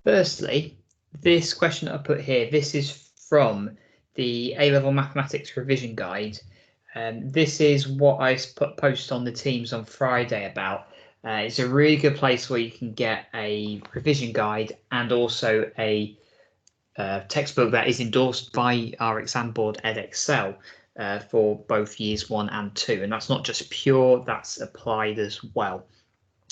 Firstly, this question I put here, this is from the A-Level Mathematics Revision Guide. This is what I post on the Teams on Friday about. It's a really good place where you can get a revision guide and also a textbook that is endorsed by our exam board Edexcel for both years 1 and 2. And that's not just pure, that's applied as well.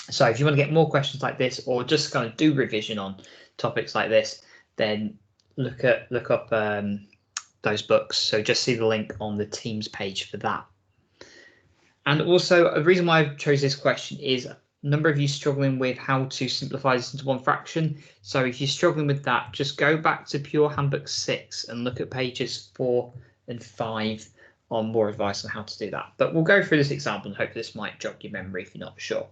So if you want to get more questions like this, or just kind of do revision on topics like this, then look up those books. So just see the link on the Teams page for that. And also, the reason why I chose this question is a number of you struggling with how to simplify this into one fraction. So if you're struggling with that, just go back to Pure Handbook 6 and look at pages 4 and 5 on more advice on how to do that. But we'll go through this example and hope this might jog your memory if you're not sure.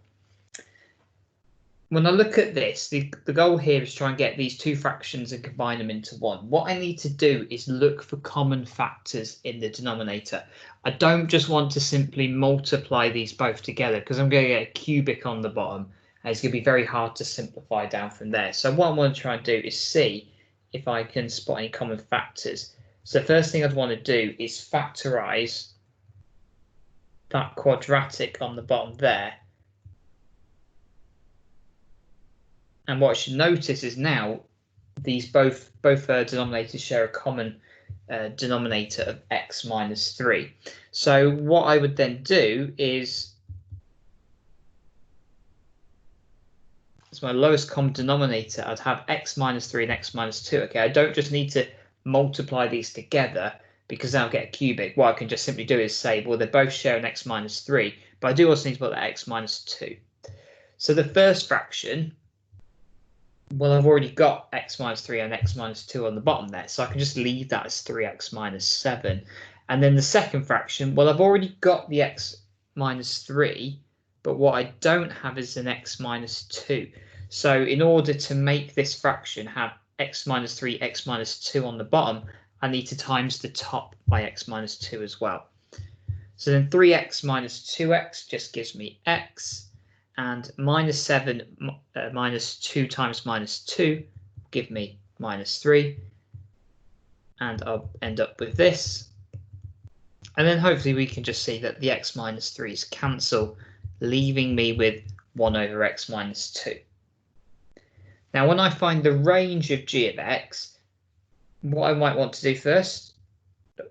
When I look at this, the goal here is to try and get these two fractions and combine them into one. What I need to do is look for common factors in the denominator. I don't just want to simply multiply these both together because I'm going to get a cubic on the bottom and it's going to be very hard to simplify down from there. So what I want to try and do is see if I can spot any common factors. So the first thing I'd want to do is factorize that quadratic on the bottom there. And what I should notice is now these both denominators share a common denominator of x minus 3. So what I would then do is, as my lowest common denominator, I'd have x minus 3 and x minus 2. Okay, I don't just need to multiply these together because then I'll get a cubic. What I can just simply do is say, well, they both share an x minus 3, but I do also need to put that x minus 2. So the first fraction, well, I've already got x minus 3 and x minus 2 on the bottom there, so I can just leave that as 3x minus 7. And then the second fraction, well, I've already got the x minus 3, but what I don't have is an x minus 2. So in order to make this fraction have x minus 3, x minus 2 on the bottom, I need to times the top by x minus 2 as well. So then 3x minus 2x just gives me x. And minus 7 minus 2 times minus 2 give me minus 3. And I'll end up with this. And then hopefully we can just see that the x minus 3's cancel, leaving me with 1 over x minus 2. Now, when I find the range of g of x, what I might want to do first,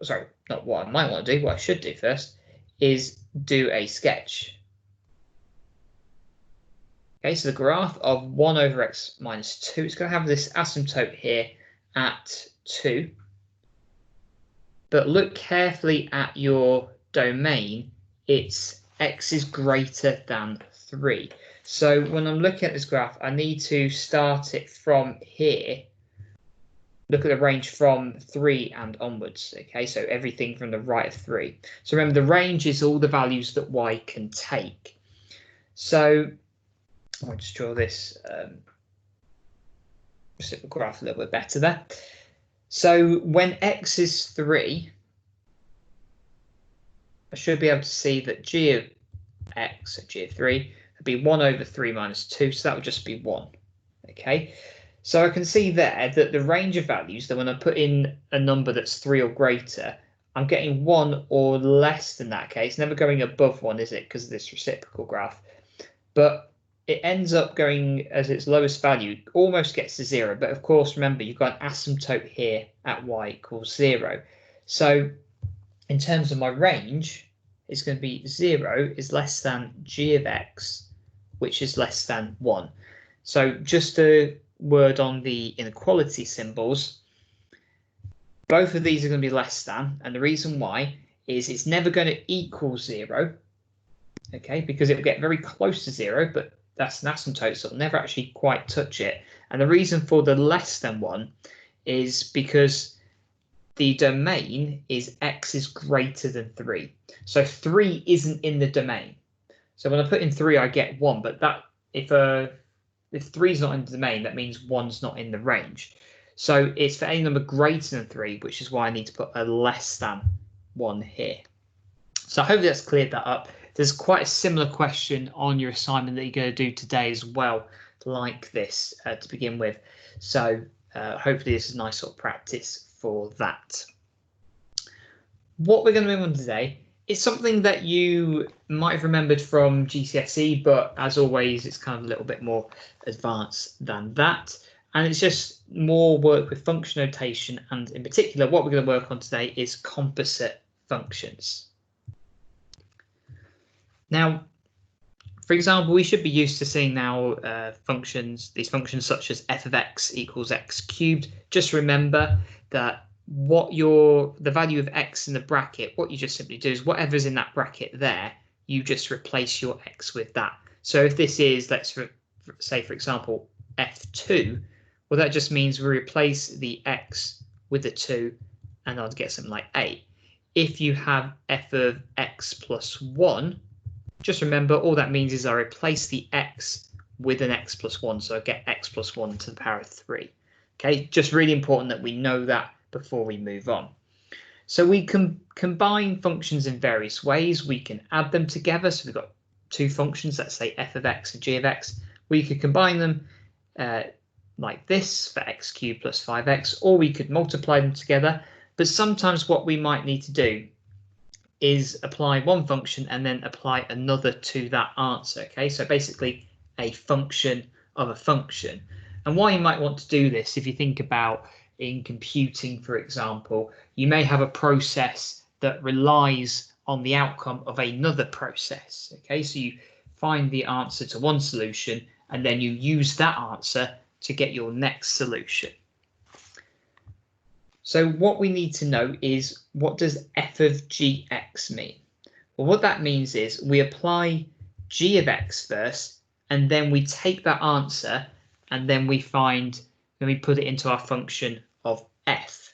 sorry, not what I might want to do, what I should do first, is do a sketch. Okay, so the graph of 1 over x minus 2, it's going to have this asymptote here at 2. But look carefully at your domain, it's x is greater than 3. So when I'm looking at this graph, I need to start it from here. Look at the range from 3 and onwards. Okay, so everything from the right of 3. So remember, the range is all the values that y can take. So I'll just draw this reciprocal graph a little bit better there. So when x is 3, I should be able to see that g of x, so g of 3, would be 1 over 3 minus 2, so that would just be 1. Okay, so I can see there that the range of values, that when I put in a number that's 3 or greater, I'm getting 1 or less than that. Okay, it's never going above 1, is it, because of this reciprocal graph? But it ends up going as its lowest value, almost gets to 0. But of course, remember, you've got an asymptote here at y equals 0. So in terms of my range, it's going to be 0 is less than g of x, which is less than 1. So just a word on the inequality symbols. Both of these are going to be less than. And the reason why is it's never going to equal 0. Okay, because it will get very close to 0, but that's an asymptote, so it'll never actually quite touch it. And the reason for the less than 1 is because the domain is x is greater than 3. So 3 isn't in the domain. So when I put in 3, I get 1, but that if 3 is not in the domain, that means 1's not in the range. So it's for any number greater than 3, which is why I need to put a less than 1 here. So hopefully that's cleared that up. There's quite a similar question on your assignment that you're going to do today as well like this to begin with. So hopefully this is a nice sort of practice for that. What we're going to move on today is something that you might have remembered from GCSE, but as always, it's kind of a little bit more advanced than that. And it's just more work with function notation. And in particular, what we're going to work on today is composite functions. Now, for example, we should be used to seeing now these functions such as f of x equals x cubed. Just remember that the value of x in the bracket, what you just simply do is whatever's in that bracket there, you just replace your x with that. So if this is, let's say, for example, f2, well, that just means we replace the x with the 2, and I'll get something like 8. If you have f of x plus 1, just remember all that means is I replace the x with an x plus 1, so I get x plus 1 to the power of 3. Okay, just really important that we know that before we move on. So we can combine functions in various ways. We can add them together. So we've got two functions, let's say f of x and g of x. We could combine them like this for x cubed plus 5x, or we could multiply them together. But sometimes what we might need to do is apply one function and then apply another to that answer. Okay, so basically a function of a function. And why you might want to do this, if you think about in computing, for example, you may have a process that relies on the outcome of another process. Okay, so you find the answer to one solution and then you use that answer to get your next solution. So what we need to know is, what does f of gx mean? Well, what that means is we apply g of x first, and then we take that answer and then we put it into our function of f.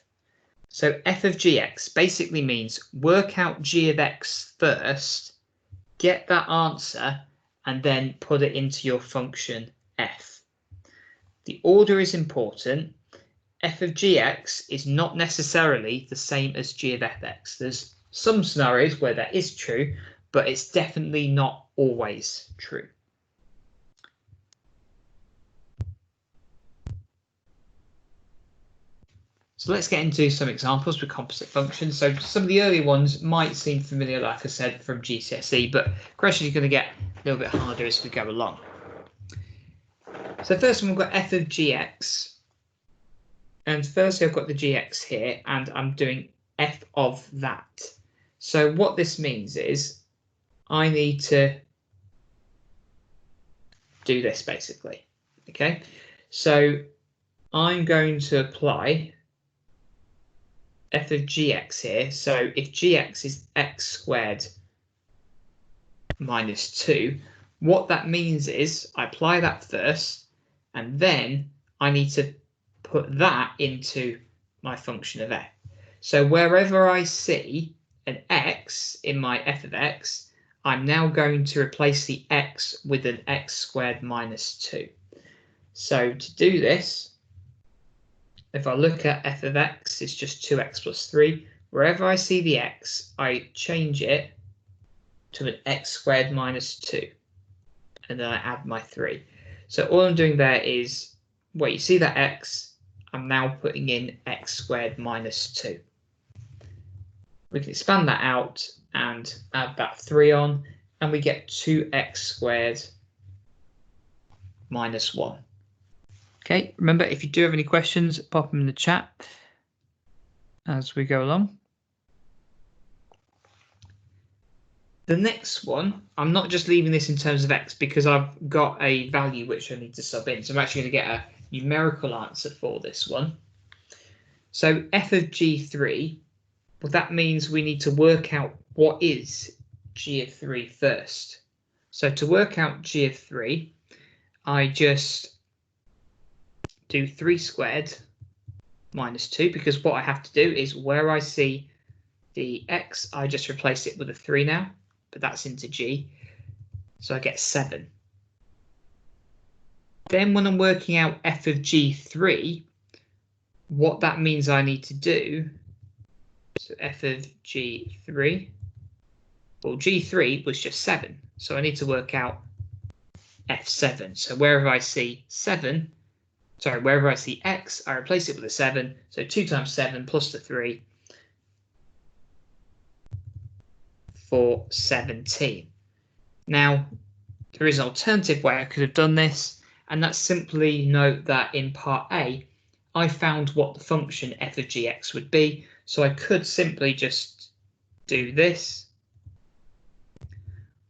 So f of gx basically means work out g of x first, get that answer, and then put it into your function f. The order is important. F of gx is not necessarily the same as g of fx. There's some scenarios where that is true, but it's definitely not always true. So let's get into some examples with composite functions. So some of the earlier ones might seem familiar, like I said, from GCSE, but questions are going to get a little bit harder as we go along. So first one, we've got f of gx. And firstly, I've got the gx here, and I'm doing f of that. So what this means is I need to do this basically. Okay, so I'm going to apply f of gx here. So if gx is x squared minus 2, what that means is I apply that first, and then I need to put that into my function of f. So wherever I see an x in my f of x, I'm now going to replace the x with an x squared minus 2. So to do this, if I look at f of x, it's just 2x plus 3. Wherever I see the x, I change it to an x squared minus 2. And then I add my 3. So all I'm doing there is, well, you see that x, I'm now putting in x squared minus 2. We can expand that out and add that 3 on, and we get 2x squared minus 1. Okay, remember, if you do have any questions, pop them in the chat as we go along. The next one, I'm not just leaving this in terms of x because I've got a value which I need to sub in. So I'm actually going to get a numerical answer for this one. So f of g3, well, that means we need to work out what is g of 3 first. So to work out g of 3, I just do 3 squared minus 2, because what I have to do is where I see the x, I just replace it with a 3 now, but that's into g. So I get 7. Then when I'm working out f of g3, what that means I need to do, so f of g3, well, g3 was just 7, so I need to work out f7. So wherever I see wherever I see x, I replace it with a 7. So 2 times 7 plus the 3 for 17. Now, there is an alternative way I could have done this, and that's simply note that in part A, I found what the function f of gx would be. So I could simply just do this,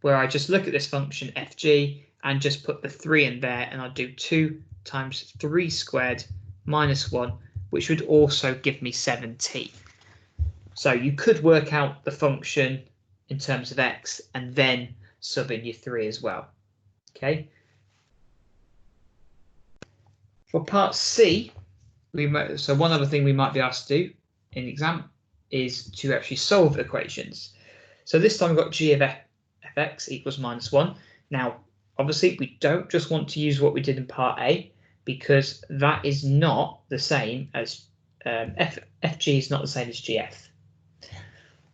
where I just look at this function fg and just put the 3 in there, and I'll do 2 times 3 squared minus 1, which would also give me 17. So you could work out the function in terms of x and then sub in your 3 as well. Okay. For part C, so one other thing we might be asked to do in the exam is to actually solve equations. So this time we've got g of fx equals minus 1. Now, obviously, we don't just want to use what we did in part A, because that is not the same as fg is not the same as gf.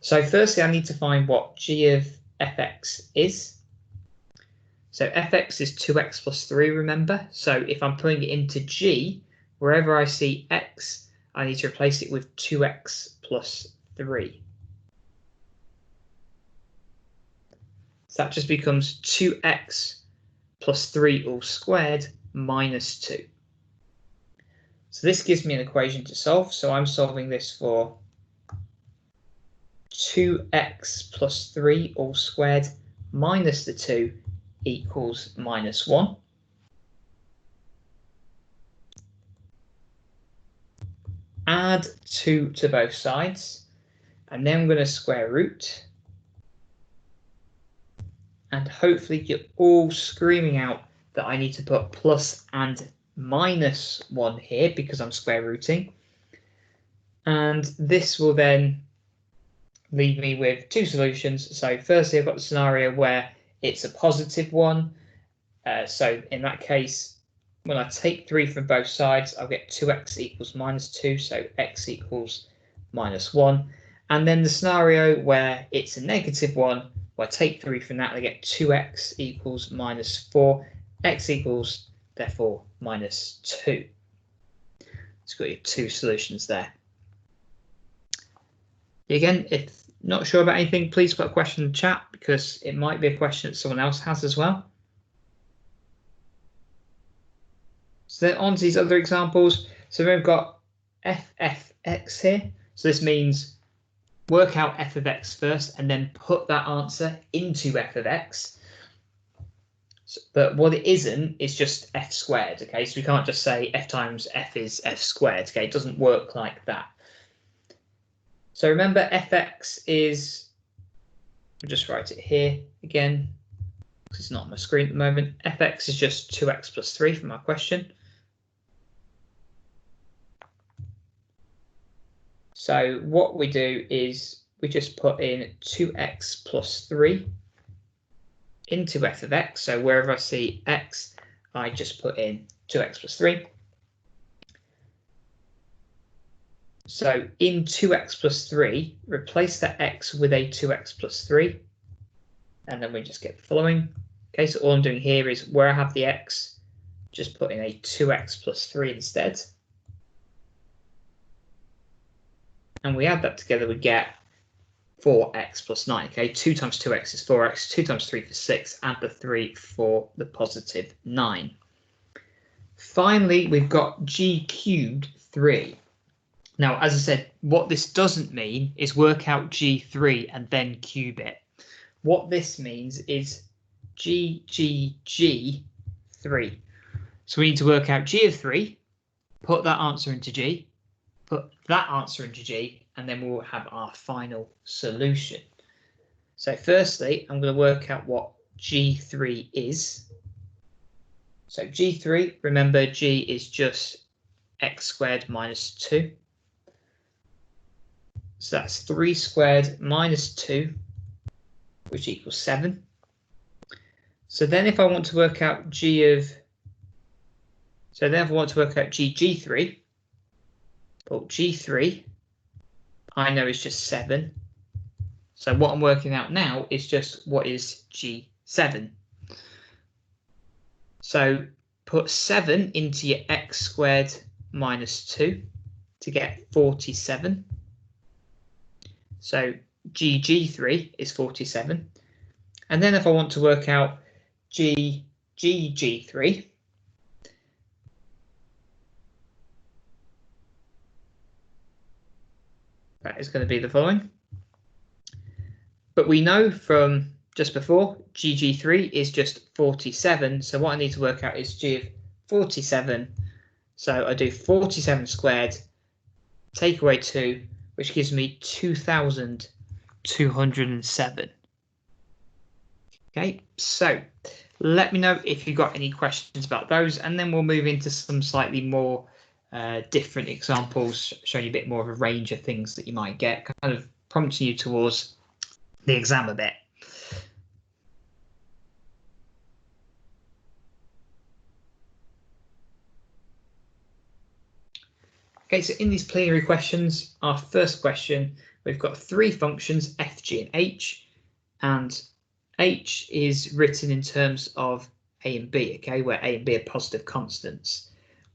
So firstly, I need to find what g of fx is. So fx is 2x plus 3, remember? So if I'm putting it into g, wherever I see x, I need to replace it with 2x plus 3. So that just becomes 2x plus 3 all squared minus 2. So this gives me an equation to solve. So I'm solving this for 2x plus 3 all squared minus the 2 equals minus 1. Add 2 to both sides, and then I'm going to square root. And hopefully you're all screaming out that I need to put plus and minus 1 here because I'm square rooting. And this will then leave me with 2 solutions. So firstly, I've got the scenario where it's a positive 1. So in that case, when I take 3 from both sides, I'll get 2x equals minus 2. So x equals minus 1. And then the scenario where it's a negative 1, well, I take 3 from that, I get 2x equals minus 4. X equals, therefore, minus 2. It's got your 2 solutions there. Again, if not sure about anything, please put a question in the chat, because it might be a question that someone else has as well. So then on to these other examples. So we've got f(x) here. So this means work out f of x first and then put that answer into f of x. But what it isn't is just f squared, okay? So we can't just say f times f is f squared, okay? It doesn't work like that. So remember, fx is, I'll just write it here again, because it's not on my screen at the moment. Fx is just 2x plus 3 from our question. So what we do is we just put in 2x plus 3 into f of x. So wherever I see x, I just put in 2x plus 3. So in 2x plus 3, replace that x with a 2x plus 3. And then we just get the following. Okay, so all I'm doing here is where I have the x, just put in a 2x plus 3 instead. And we add that together, we get 4x plus 9. Okay, 2 times 2x is 4x, 2 times 3 for 6, add the 3 for the positive 9. Finally, we've got g cubed 3. Now, as I said, what this doesn't mean is work out g3 and then cube it. What this means is g 3. So we need to work out g of 3, put that answer into g, put that answer into g, and then we'll have our final solution. So firstly, I'm going to work out what g3 is. So g3, remember, g is just x squared minus 2. So that's 3 squared minus 2, which equals 7. So then if I want to work out g3, well, g3, I know is just 7. So what I'm working out now is just what is g7. So put 7 into your x squared minus 2 to get 47. So GG3 is 47. And then if I want to work out GG3, that is going to be the following. But we know from just before, GG3 is just 47. So what I need to work out is G of 47. So I do 47 squared, take away 2, which gives me 2,207. Okay, so let me know if you've got any questions about those, and then we'll move into some slightly more different examples, showing you a bit more of a range of things that you might get, kind of prompting you towards the exam a bit. Okay, so in these plenary questions, our first question, we've got 3 functions, f, g, and h is written in terms of a and b, okay, where a and b are positive constants.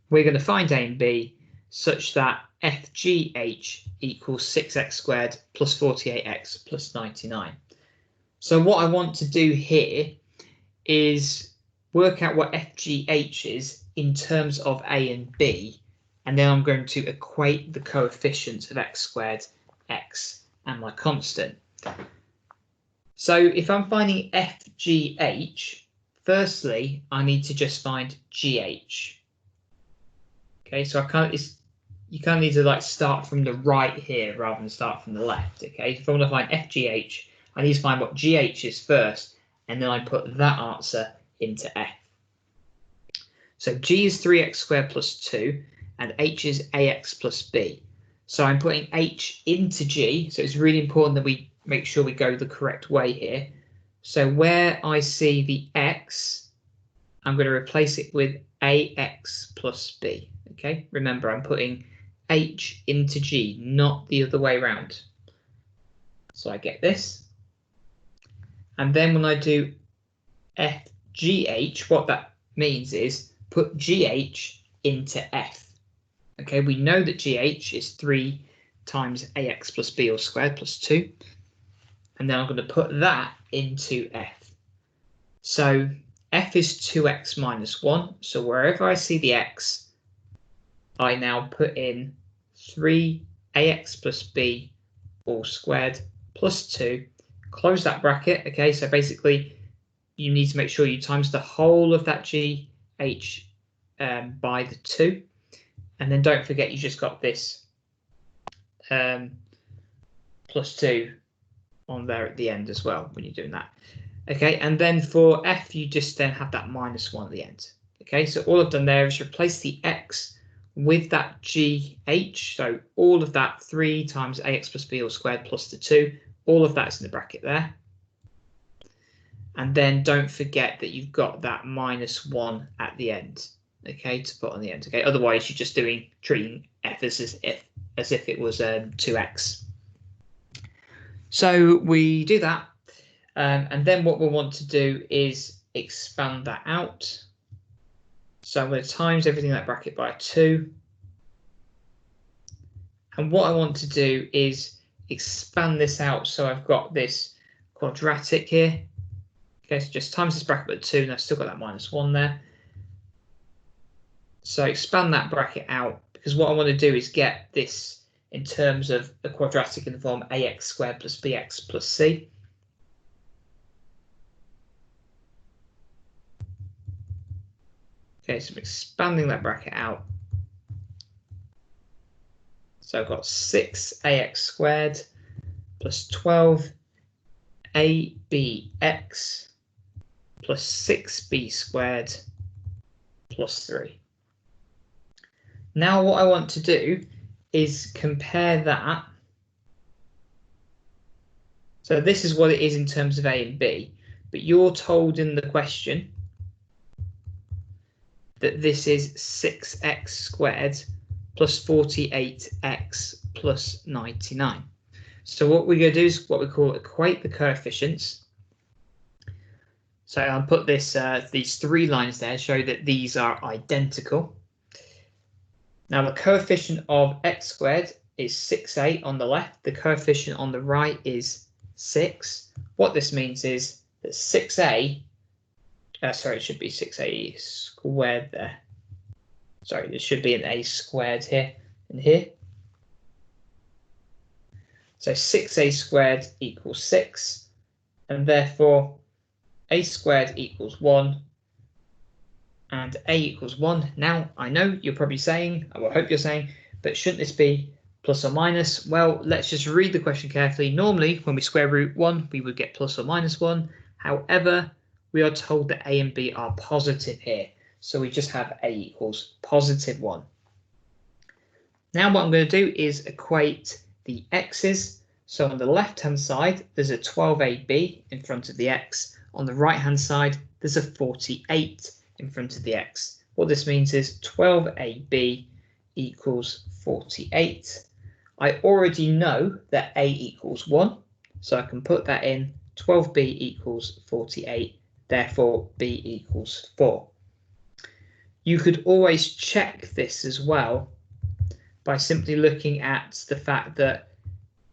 We're going to find a and b such that fgh equals 6x squared plus 48x plus 99. So what I want to do here is work out what fgh is in terms of a and b, and then I'm going to equate the coefficients of x squared, x, and my constant. So if I'm finding fgh, firstly, I need to just find gh. Okay, so you kind of need to like start from the right here rather than start from the left. Okay, if I want to find fgh, I need to find what gh is first, and then I put that answer into f. So g is 3x squared plus 2, and h is ax plus b. So I'm putting h into g, so it's really important that we make sure we go the correct way here. So where I see the x, I'm going to replace it with ax plus b. Okay, remember I'm putting h into g, not the other way around. So I get this. And then when I do fgh, what that means is put gh into f. Okay, we know that gh is 3 times ax plus b all squared plus 2. And then I'm going to put that into f. So f is 2x minus 1. So wherever I see the x, I now put in 3ax plus b all squared plus 2. Close that bracket. Okay, so basically you need to make sure you times the whole of that gh by the 2. And then don't forget you just got this plus 2 on there at the end as well when you're doing that. Okay, and then for f, you just then have that minus 1 at the end. Okay, so all I've done there is replace the x with that gh. So all of that 3 times ax plus b all squared plus the 2, all of that's in the bracket there. And then don't forget that you've got that minus 1 at the end. Okay, to put on the end. Okay, otherwise you're just treating f as if it was 2x. So we do that, and then what we'll want to do is expand that out. So I'm going to times everything in that bracket by 2. And what I want to do is expand this out so I've got this quadratic here. Okay, so just times this bracket by 2, and I've still got that minus 1 there. So expand that bracket out, because what I want to do is get this in terms of a quadratic in the form ax squared plus bx plus c. Okay, so I'm expanding that bracket out. So I've got 6ax squared plus 12abx plus 6b squared plus 3. Now what I want to do is compare that. So this is what it is in terms of a and b, but you're told in the question that this is 6x squared plus 48x plus 99. So what we're going to do is what we call equate the coefficients. So I'll put this these 3 lines there, show that these are identical. Now the coefficient of x squared is 6a on the left. The coefficient on the right is 6. What this means is that 6a, sorry, it should be 6a squared there. Sorry, there should be an a squared here and here. So 6a squared equals 6, and therefore a squared equals 1, and a equals 1. Now, I know you're probably saying, I will hope you're saying, but shouldn't this be plus or minus? Well, let's just read the question carefully. Normally, when we square root 1, we would get plus or minus 1. However, we are told that a and b are positive here. So we just have a equals positive 1. Now what I'm going to do is equate the x's. So on the left-hand side, there's a 12ab in front of the x. On the right-hand side, there's a 48 in front of the x. What this means is 12ab equals 48. I already know that a equals 1, so I can put that in. 12b equals 48, therefore b equals 4. You could always check this as well by simply looking at the fact that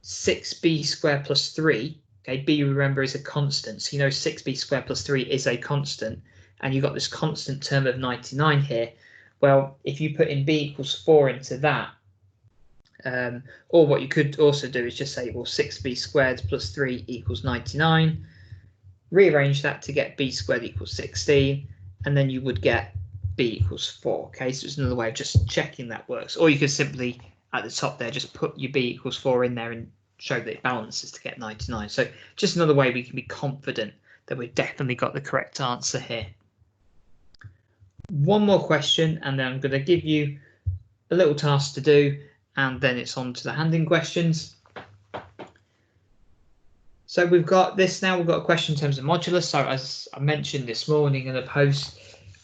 6b squared plus 3, okay, b, remember, is a constant, so you know 6b squared plus 3 is a constant, and you've got this constant term of 99 here. Well, if you put in b equals 4 into that, or what you could also do is just say, well, 6b squared plus 3 equals 99, rearrange that to get b squared equals 16, and then you would get b equals 4. Okay, so it's another way of just checking that works. Or you could simply, at the top there, just put your b equals 4 in there and show that it balances to get 99. So just another way we can be confident that we've definitely got the correct answer here. One more question, and then I'm going to give you a little task to do, and then it's on to the hand-in questions. So we've got this now, we've got a question in terms of modulus. So as I mentioned this morning in a post,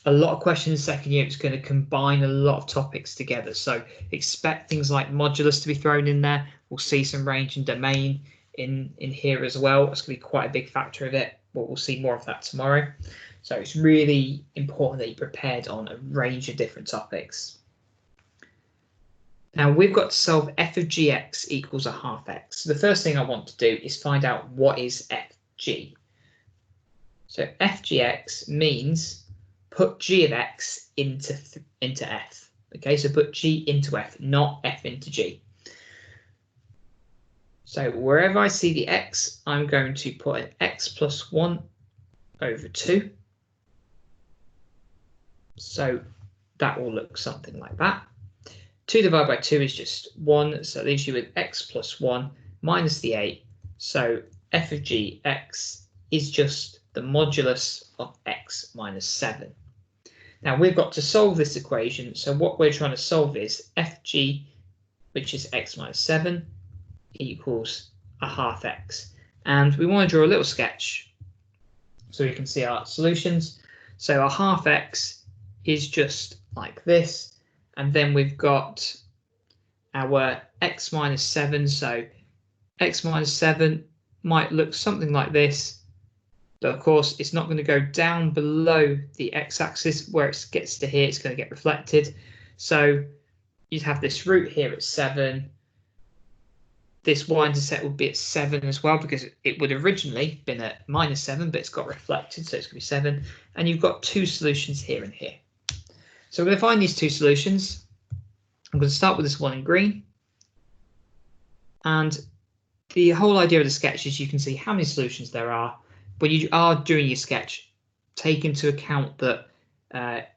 a lot of questions in second year, it's going to combine a lot of topics together. So expect things like modulus to be thrown in there. We'll see some range and domain in here as well. It's going to be quite a big factor of it, but we'll see more of that tomorrow. So it's really important that you're prepared on a range of different topics. Now we've got to solve f of gx equals a half x. So the first thing I want to do is find out what is fg. So fgx means put g of x into f. Okay, so put g into f, not f into g. So wherever I see the x, I'm going to put an x plus 1 over 2. So that will look something like that. 2 divided by 2 is just 1, so it leaves you with x plus 1 minus the 8. So f of g x is just the modulus of x minus 7. Now we've got to solve this equation, so what we're trying to solve is fg, which is x minus 7, equals a half x. And we want to draw a little sketch so we can see our solutions. So a half x is just like this, and then we've got our x minus 7, so x minus 7 might look something like this, but of course it's not going to go down below the x-axis. Where it gets to here, it's going to get reflected, so you'd have this root here at 7. This y-intercept would be at 7 as well, because it would originally been at minus 7, but it's got reflected, so it's going to be 7, and you've got 2 solutions here and here. So we're going to find these 2 solutions. I'm going to start with this one in green. And the whole idea of the sketch is you can see how many solutions there are. When you are doing your sketch, take into account that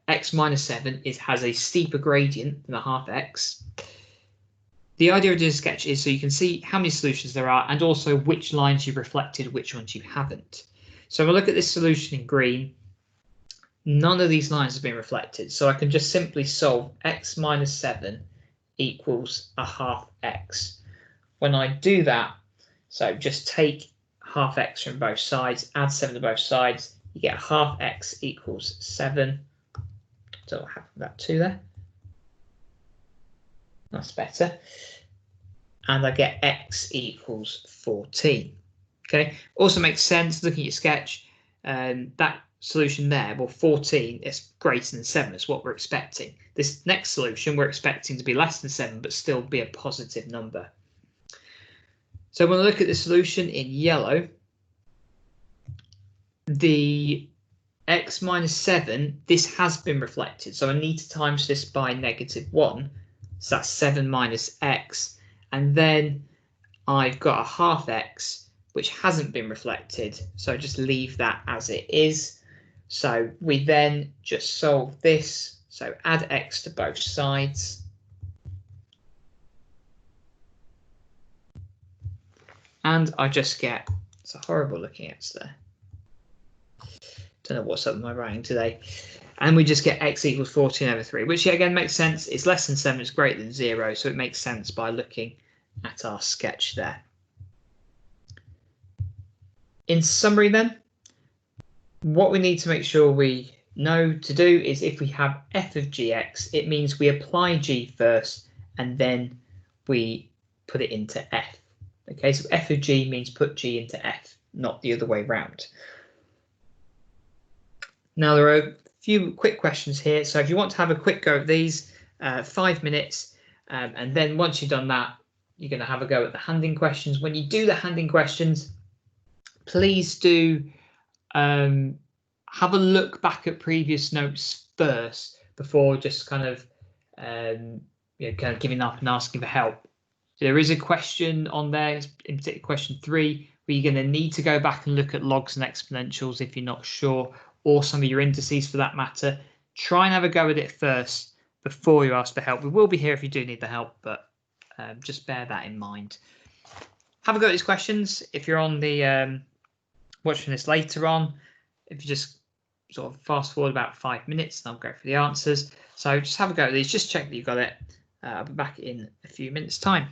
x minus 7 has a steeper gradient than a half x. The idea of doing a sketch is so you can see how many solutions there are and also which lines you've reflected, which ones you haven't. So if I look at this solution in green, none of these lines have been reflected, so I can just simply solve x minus 7 equals a half x. When I do that, so just take half x from both sides, add 7 to both sides, you get half x equals 7. So I'll have that 2 there. That's better. And I get x equals 14. Okay, also makes sense looking at your sketch. That solution there, well, 14 is greater than 7 is what we're expecting. This next solution we're expecting to be less than 7 but still be a positive number. So when I look at the solution in yellow, the x minus 7, this has been reflected, so I need to times this by -1, so that's 7 minus x, and then I've got a half x which hasn't been reflected, so just leave that as it is. So we then just solve this, so add x to both sides, and I just get, it's a horrible looking x there, don't know what's up with my writing today, and we just get x equals 14 over 3, which again makes sense. It's less than 7, it's greater than 0, so it makes sense by looking at our sketch there. In summary then, what we need to make sure we know to do is if we have f of gx, it means we apply g first and then we put it into f. Okay, so f of g means put g into f, not the other way round. Now there are a few quick questions here, so if you want to have a quick go at these, 5 minutes, and then once you've done that, you're going to have a go at the handing questions. When you do the handing questions, please do have a look back at previous notes first before just kind of giving up and asking for help. There is a question on there, in particular question 3, where you're going to need to go back and look at logs and exponentials if you're not sure, or some of your indices for that matter. Try and have a go at it first before you ask for help. We will be here if you do need the help, but just bear that in mind. Have a go at these questions. If you're on the watching this later on, if you just sort of fast forward about 5 minutes, and I'll go for the answers. So just have a go at these, just check that you got it. I'll be back in a few minutes' time.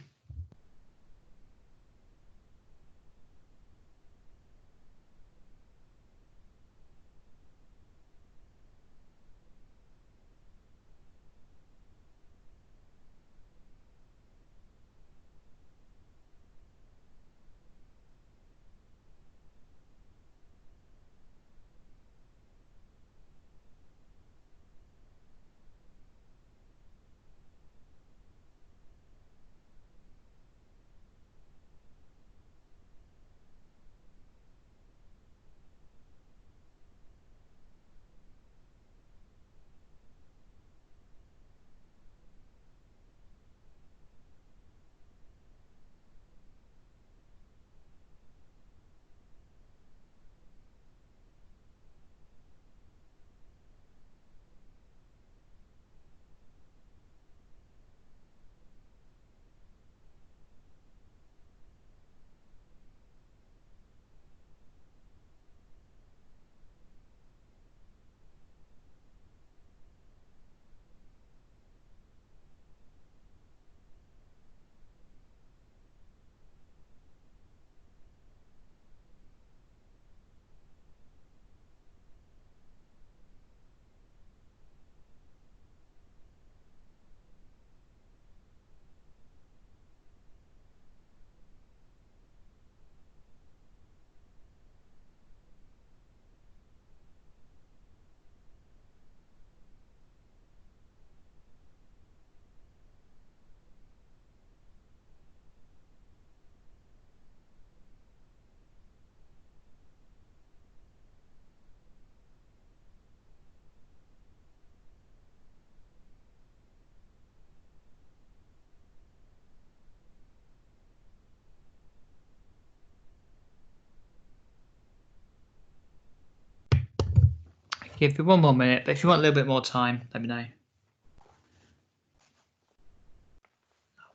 Give you 1 more minute, but if you want a little bit more time, let me know. I'll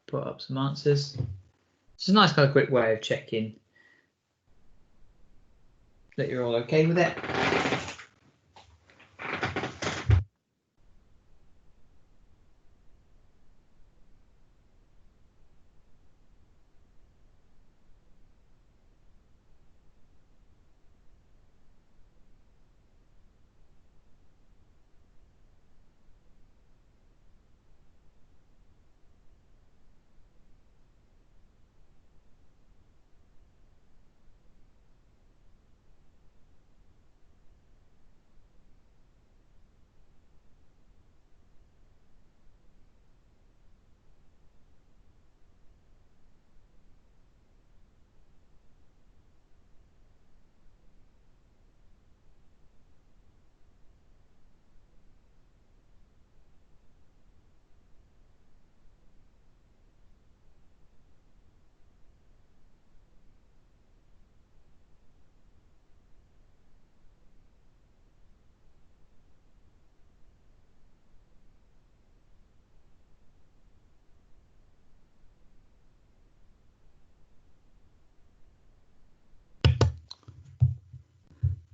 put up some answers. It's a nice kind of quick way of checking that you're all okay with it.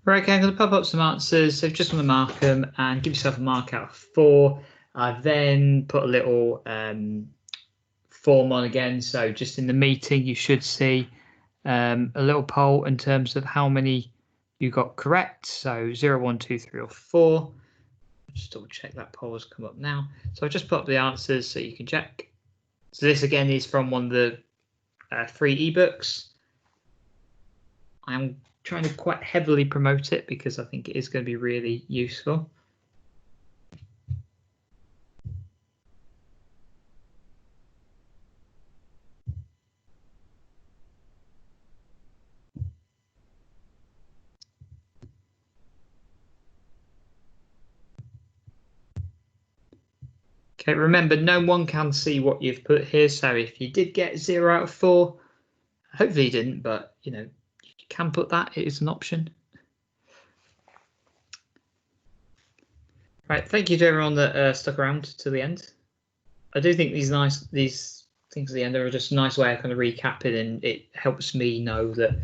Right, okay, I'm going to pop up some answers. So just want to mark them and give yourself a mark out of 4. I've then put a little form on again. So just in the meeting, you should see a little poll in terms of how many you got correct. So 0, 1, 2, 3, or 4. Just double check that poll has come up now. So I've just put up the answers so you can check. So this again is from one of the free ebooks. I'm trying to quite heavily promote it because I think it is going to be really useful. Okay, remember, no one can see what you've put here. So if you did get 0 out of 4, hopefully you didn't, but you know, you can put that. It is an option. Right, thank you to everyone that stuck around to the end. I do think these things at the end are just a nice way of kind of recapping, and it helps me know that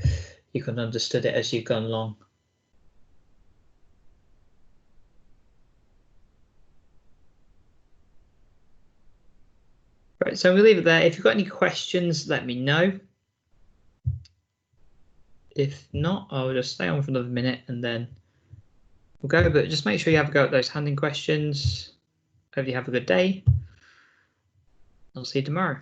you can understood it as you've gone along. Right, so we'll leave it there. If you've got any questions, let me know. If not, I'll just stay on for another minute and then we'll go. But just make sure you have a go at those handling questions. Hope you have a good day. I'll see you tomorrow.